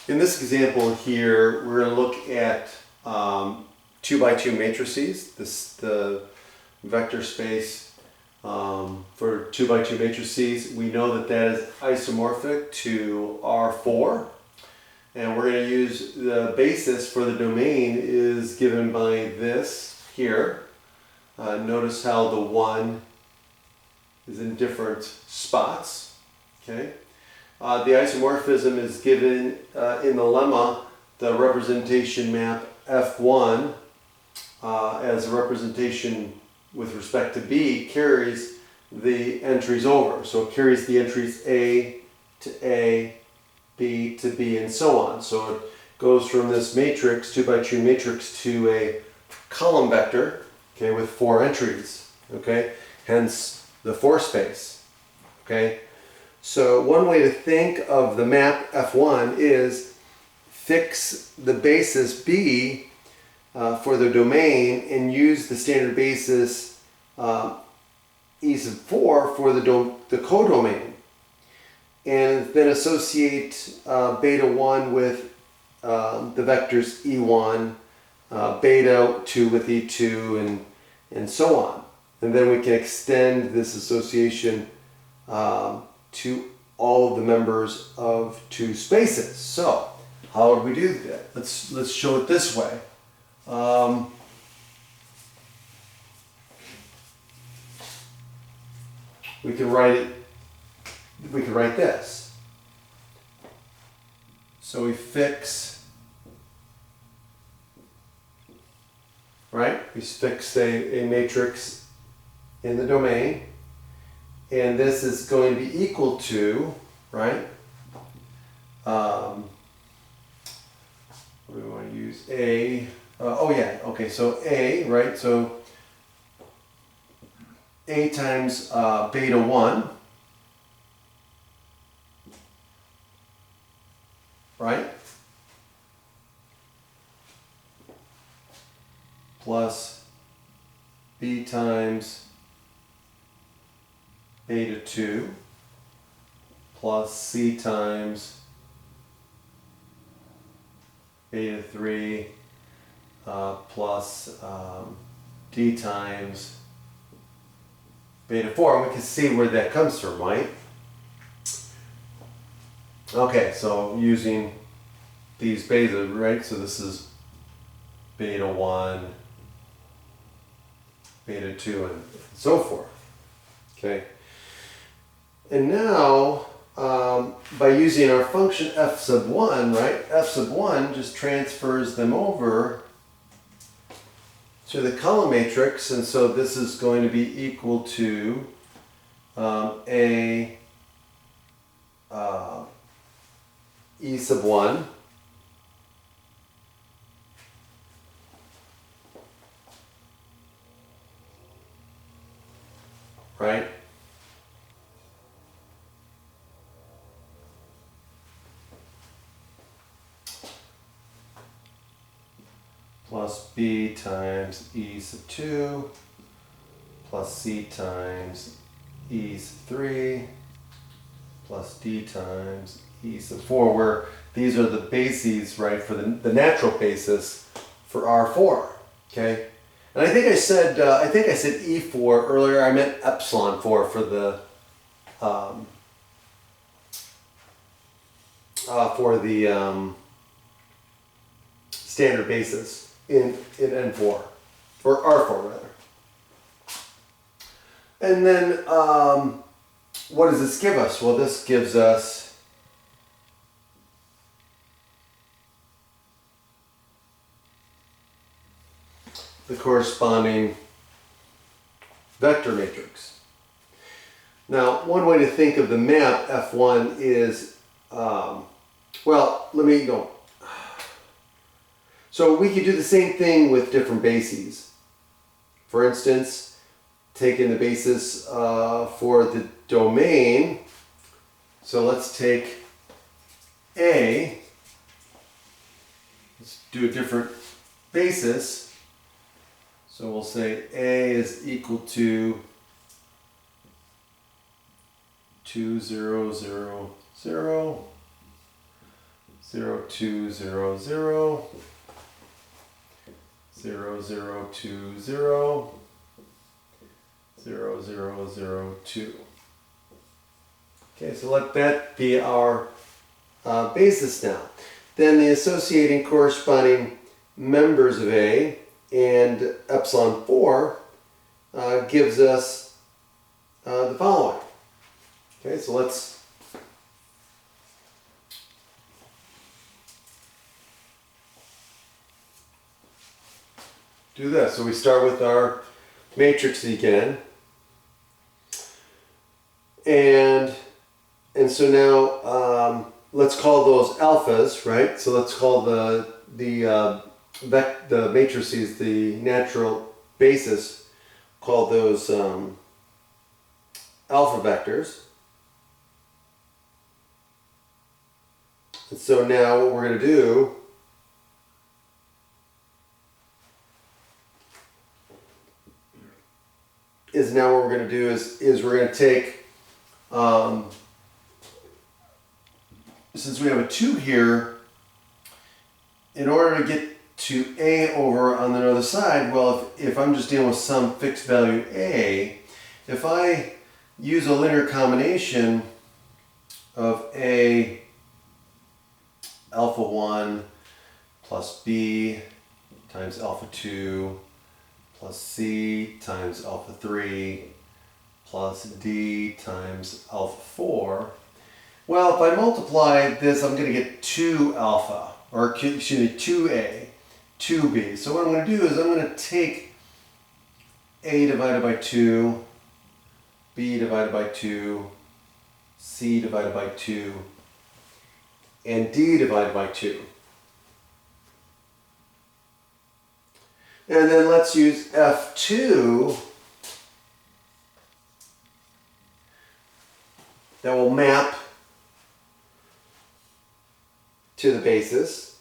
In this example here, we're going to look at 2 by 2 matrices. The vector space for 2 by 2 matrices. We know that that is isomorphic to R4. And we're going to use the basis for the domain is given by this here. Notice how the 1 is in different spots. Okay. The isomorphism is given in the lemma, the representation map F1 as a representation with respect to B carries the entries over. So it carries the entries A to A, B to B, and so on. So it goes from this matrix, 2 by 2 matrix, to a column vector, okay, with 4 entries, okay, hence the 4 space, okay. So one way to think of the map F1 is fix the basis B for the domain and use the standard basis E sub 4 for the codomain. And then associate beta 1 with the vectors E1, beta 2 with E2, and so on. And then we can extend this association to all of the members of 2 spaces. So, how would we do that? Let's show it this way. We can write this. So we fix, right? We fix a matrix in the domain. And this is going to be equal to, right? What do we want to use? A, oh yeah, okay, so A, right? So A times beta 1, right? Plus B times beta 2 plus C times beta 3 plus D times beta 4. And we can see where that comes from, right? Okay, so using these beta, right? So this is beta 1, beta 2, and so forth. Okay. And now, by using our function f sub 1, right, f sub 1 just transfers them over to the column matrix, and so this is going to be equal to A E sub 1 right? Plus B times E sub 2 plus C times E sub 3 plus D times E sub 4, where these are the bases, right, for the natural basis for R4, okay? And I think I said E4 earlier. I meant epsilon 4 for the standard basis in N4 or R4 rather. And then what does this give us? Well, this gives us the corresponding vector matrix. Now, one way to think of the map F1 is, well, let me go. So we could do the same thing with different bases. For instance, taking the basis for the domain. So let's take A. Let's do a different basis. So we'll say A is equal to 2, 0, 0, 0, 0, 2, 0, 0, 0, 0, 2, 0, 0, 0, 0, 2. Okay, so let that be our basis now. Then the associating corresponding members of A and epsilon 4 gives us the following. Okay, so let's do this. So we start with our matrix again. And so now let's call those alphas, right? So let's call the matrices, the natural basis, call those alpha vectors. And so now what we're going to do is we're going to take, since we have a 2 here, in order to get to A over on the other side, well, if I'm just dealing with some fixed value A, if I use a linear combination of A alpha 1 plus B times alpha 2 plus C times alpha 3 plus D times alpha 4. Well, if I multiply this, I'm going to get 2 alpha, or excuse me, 2A, 2B. So what I'm going to do is I'm going to take A divided by 2, B divided by 2, C divided by 2, and D divided by 2. And then let's use F2 that will map to the basis.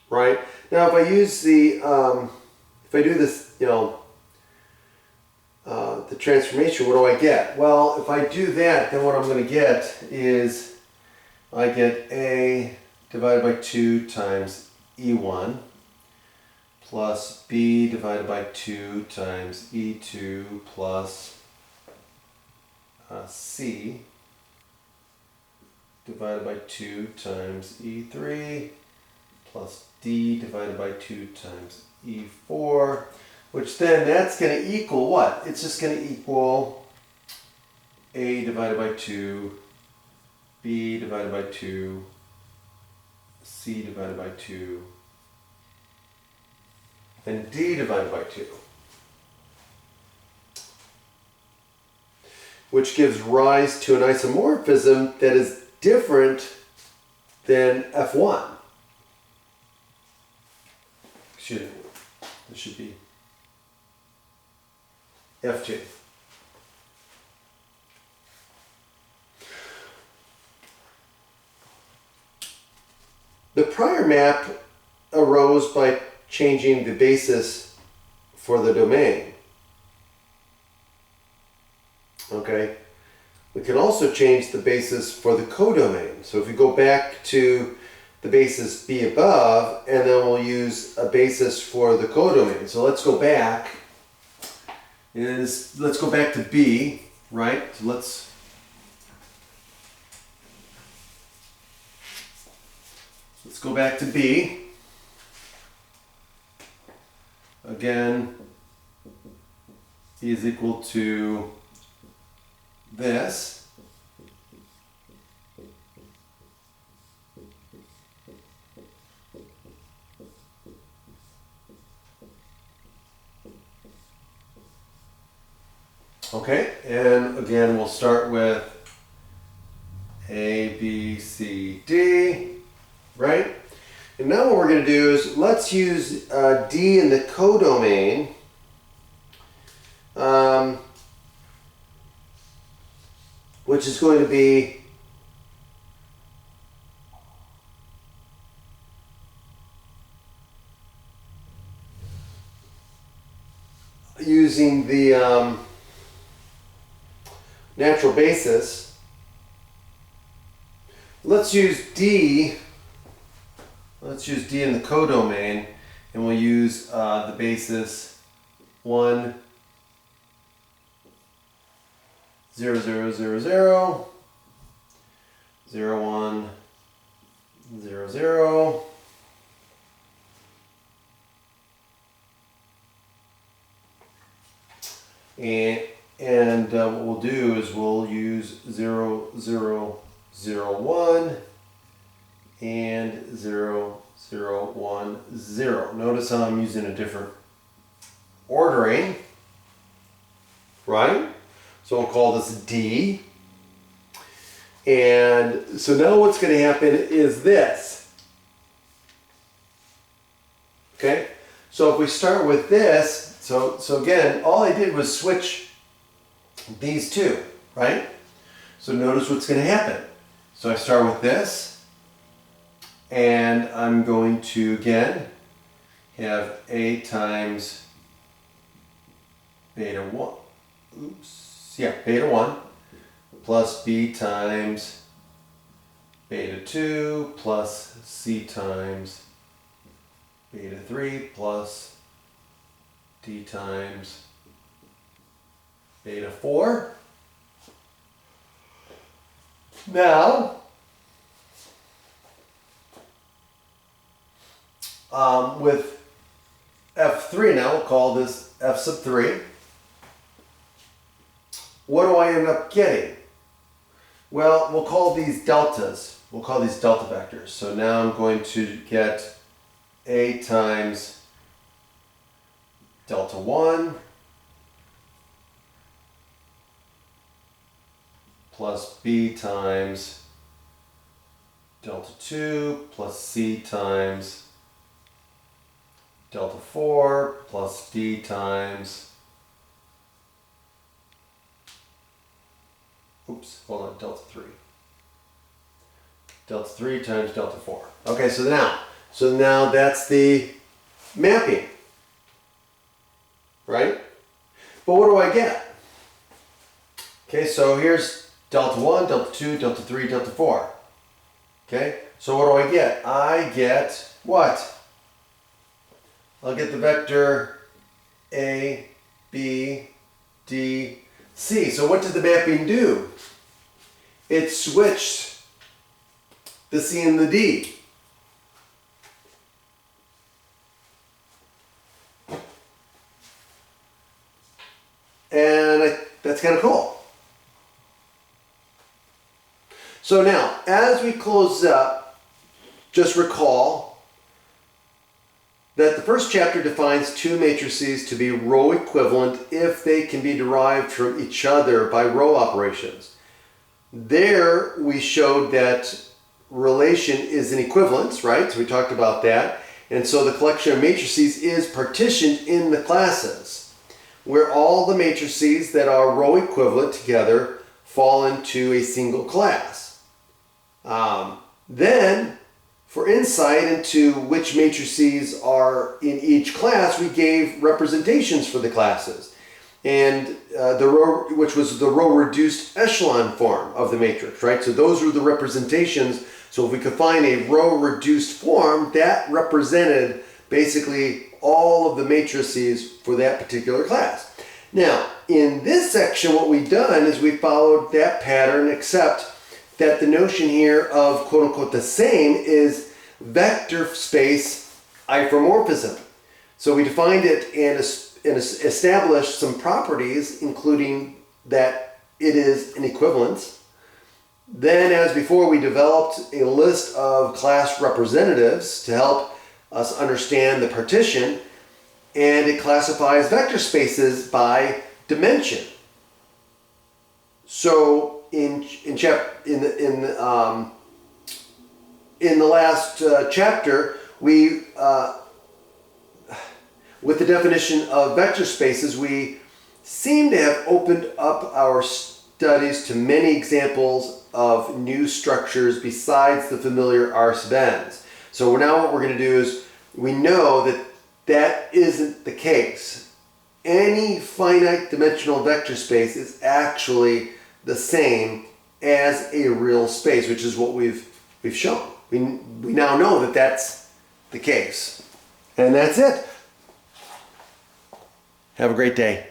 Right? Now if I use the, if I do this, the transformation, what do I get? Well, if I do that, then what I'm going to get is I get A divided by 2 times E1 plus B divided by 2 times E2 plus C divided by 2 times E3 plus D divided by 2 times E4, which then that's going to equal what? It's just going to equal A divided by 2, B divided by 2, C divided by 2, and D divided by 2. Which gives rise to an isomorphism that is different than F1. Excuse me, this should be F2. The prior map arose by changing the basis for the domain. Okay, we can also change the basis for the codomain. So if we go back to the basis B above, and then we'll use a basis for the codomain. So let's go back. Let's go back to B, right? So let's go back to B. Again, B is equal to this. Okay, and again we'll start with A, B, C, D, right? And now what we're going to do is let's use D in the codomain. Which is going to be using the natural basis, let's use D. Let's use D in the codomain, and we'll use the basis 1, 0, 0, 0, 0, 0, 1, 0, 0. And what we'll do is we'll use 0, 0, 0, 1 and 0, 0, 1, 0. Notice how I'm using a different ordering, right? So we'll call this D. And so now what's going to happen is this. Okay? So if we start with this, so again, all I did was switch these two, right? So notice what's going to happen. So I start with this, and I'm going to, again, have A times beta 1, beta 1, plus B times beta 2, plus C times beta 3, plus D times beta 4. Now, with F3 now, we'll call this F sub 3. What do I end up getting? Well, we'll call these deltas. We'll call these delta vectors. So now I'm going to get A times delta 1 plus B times delta 2 plus C times delta 4 plus D times, delta 3. Delta 3 times delta 4. Okay, so now that's the mapping, right? But what do I get? Okay, so here's delta 1, delta 2, delta 3, delta 4. Okay, so what do I get? I get what? I'll get the vector A, B, D, C. So what did the mapping do? It switched the C and the D. And that's kind of cool. So now, as we close up, just recall that the first chapter defines two matrices to be row equivalent if they can be derived from each other by row operations. There we showed that relation is an equivalence, right? So we talked about that. And so the collection of matrices is partitioned in the classes, where all the matrices that are row equivalent together fall into a single class. Then, for insight into which matrices are in each class, we gave representations for the classes. And which was the row reduced echelon form of the matrix, right? So those were the representations. So if we could find a row reduced form, that represented basically all of the matrices for that particular class. Now, in this section, what we've done is we followed that pattern, except that the notion here of quote-unquote the same is vector space isomorphism. So we defined it and established some properties, including that it is an equivalence. Then, as before, we developed a list of class representatives to help us understand the partition, and it classifies vector spaces by dimension. So in the last chapter, we with the definition of vector spaces, we seem to have opened up our studies to many examples of new structures besides the familiar R sub n's. So now what we're going to do is, we know that that isn't the case. any finite dimensional vector space is actually the same as a real space, which is what we've shown. We now know that that's the case. And that's it. Have a great day.